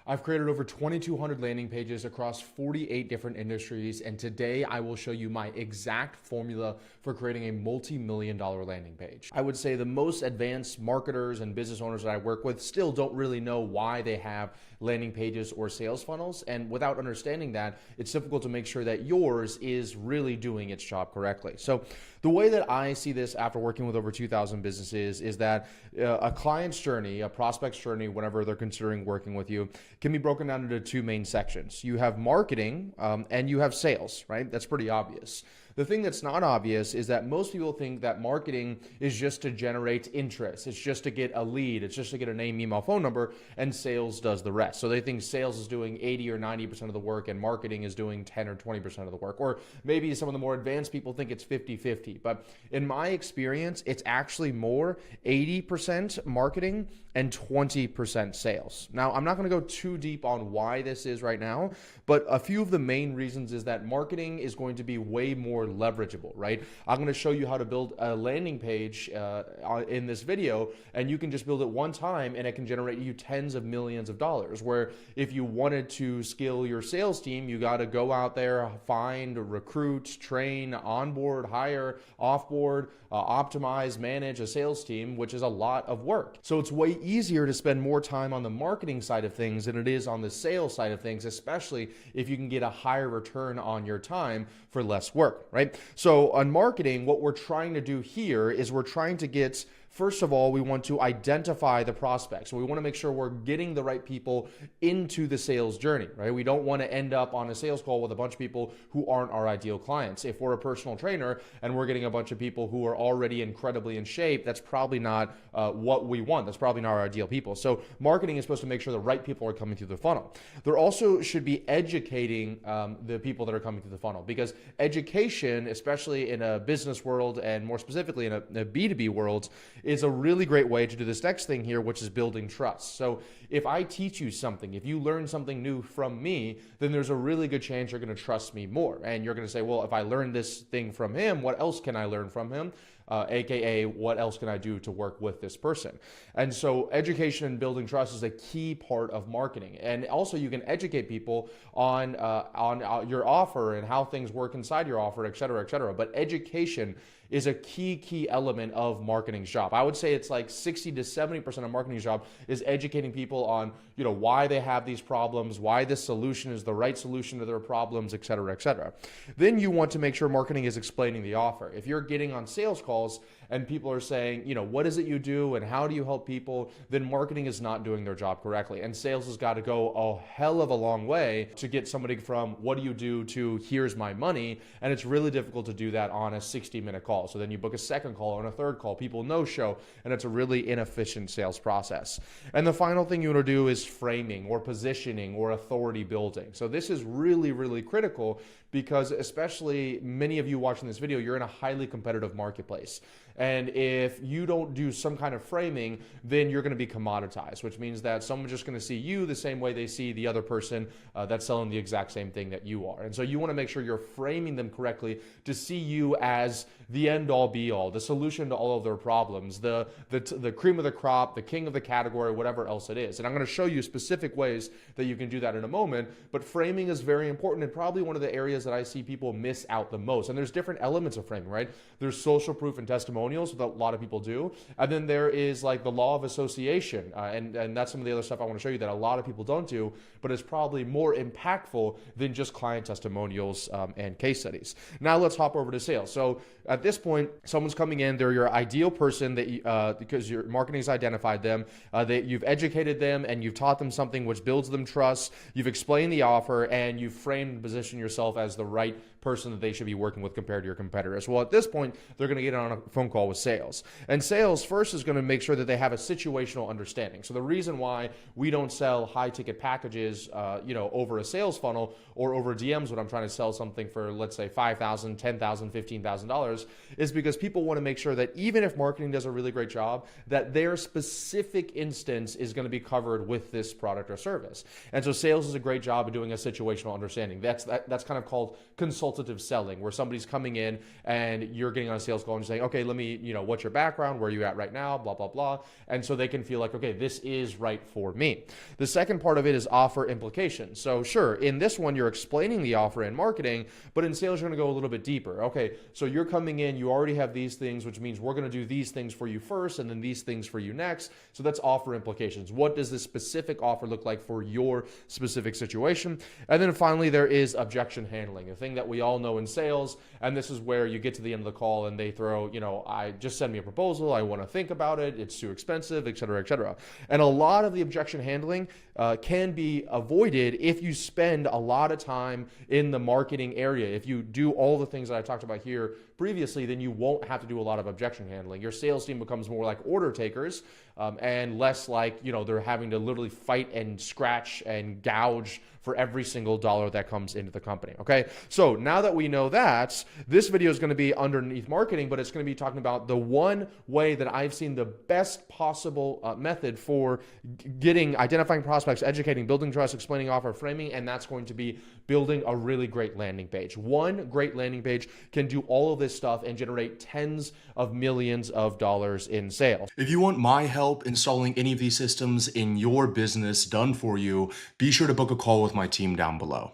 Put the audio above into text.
I've created over 2,200 landing pages across 48 different industries, and today I will show you my exact formula for creating a multi-million dollar landing page. I would say the most advanced marketers and business owners that I work with still don't really know why they have landing pages or sales funnels, and without understanding that, it's difficult to make sure that yours is really doing its job correctly. So the way that I see this after working with over 2,000 businesses is that a client's journey, a prospect's journey, whenever they're considering working with you, can be broken down into two main sections. You have marketing and you have sales, right? That's pretty obvious. The thing that's not obvious is that most people think that marketing is just to generate interest. It's just to get a lead. It's just to get a name, email, phone number, and sales does the rest. So they think sales is doing 80 or 90% of the work and marketing is doing 10 or 20% of the work. Or maybe some of the more advanced people think it's 50-50. But in my experience, it's actually more 80% marketing and 20% sales. Now, I'm not going to go too deep on why this is right now, but a few of the main reasons is that marketing is going to be way more leverageable, right? I'm going to show you how to build a landing page in this video, and you can just build it one time and it can generate you tens of millions of dollars. Where if you wanted to scale your sales team, you got to go out there, find, recruit, train, onboard, hire, offboard, optimize, manage a sales team, which is a lot of work. So it's way easier to spend more time on the marketing side of things than it is on the sales side of things, especially if you can get a higher return on your time for less work, right? So on marketing, what we're trying to do here is we're trying to get, first of all, we want to identify the prospects. So we want to make sure we're getting the right people into the sales journey, right? We don't want to end up on a sales call with a bunch of people who aren't our ideal clients. If we're a personal trainer and we're getting a bunch of people who are already incredibly in shape, that's probably not what we want. That's probably not our ideal people. So marketing is supposed to make sure the right people are coming through the funnel. There also should be educating the people that are coming through the funnel, because education, especially in a business world and more specifically in a B2B world, is a really great way to do this next thing here, which is building trust. So if I teach you something, if you learn something new from me, then there's a really good chance you're going to trust me more. And you're going to say, well, if I learned this thing from him, what else can I learn from him? AKA, what else can I do to work with this person? And so education and building trust is a key part of marketing. And also you can educate people on your offer and how things work inside your offer, et cetera, et cetera. But education is a key element of marketing's job. I would say it's like 60 to 70% of marketing's job is educating people on, why they have these problems, why this solution is the right solution to their problems, et cetera, et cetera. Then you want to make sure marketing is explaining the offer. If you're getting on sales calls and people are saying, what is it you do and how do you help people, then marketing is not doing their job correctly. And sales has got to go a hell of a long way to get somebody from what do you do to here's my money. And it's really difficult to do that on a 60-minute call. So then you book a second call and a third call, people no show, and it's a really inefficient sales process. And the final thing you want to do is framing or positioning or authority building. So this is really critical, because especially many of you watching this video, you're in a highly competitive marketplace. And if you don't do some kind of framing, then you're going to be commoditized, which means that someone's just going to see you the same way they see the other person that's selling the exact same thing that you are. And so you want to make sure you're framing them correctly to see you as the end all be all, the solution to all of their problems, the cream of the crop, the king of the category, whatever else it is. And I'm going to show you specific ways that you can do that in a moment, but framing is very important and probably one of the areas that I see people miss out the most. And there's different elements of framing, right? There's social proof and testimonials that a lot of people do. And then there is like the law of association. And that's some of the other stuff I want to show you that a lot of people don't do, but it's probably more impactful than just client testimonials and case studies. Now let's hop over to sales. So at this point, someone's coming in, they're your ideal person that because your marketing's identified them, that you've educated them and you've taught them something which builds them trust, you've explained the offer, and you've framed and positioned yourself as the right person that they should be working with compared to your competitors. Well, at this point, they're going to get on a phone call with sales. And sales first is going to make sure that they have a situational understanding. So the reason why we don't sell high ticket packages, over a sales funnel or over DMs when I'm trying to sell something for, let's say, $5,000, $10,000, $15,000, is because people want to make sure that even if marketing does a really great job, that their specific instance is going to be covered with this product or service. And so sales is a great job of doing a situational understanding. That's kind of called consulting consultative selling, where somebody's coming in and you're getting on a sales call and saying, okay, let me, what's your background? Where are you at right now? Blah, blah, blah. And so they can feel like, okay, this is right for me. The second part of it is offer implication. So sure, in this one, you're explaining the offer and marketing, but in sales, you're going to go a little bit deeper. Okay, so you're coming in, you already have these things, which means we're going to do these things for you first and then these things for you next. So that's offer implications. What does this specific offer look like for your specific situation? And then finally, there is objection handling, a thing that we all know in sales. And this is where you get to the end of the call and they throw, I just send me a proposal. I want to think about it. It's too expensive, et cetera, et cetera. And a lot of the objection handling can be avoided if you spend a lot of time in the marketing area. If you do all the things that I talked about here previously, then you won't have to do a lot of objection handling. Your sales team becomes more like order takers and less like, they're having to literally fight and scratch and gouge for every single dollar that comes into the company. Okay, so now that we know that, this video is going to be underneath marketing, but it's going to be talking about the one way that I've seen the best possible method for identifying prospects, educating, building trust, explaining offer, framing, and that's going to be building a really great landing page. One great landing page can do all of this stuff and generate tens of millions of dollars in sales. If you want my help installing any of these systems in your business done for you, be sure to book a call with my team down below.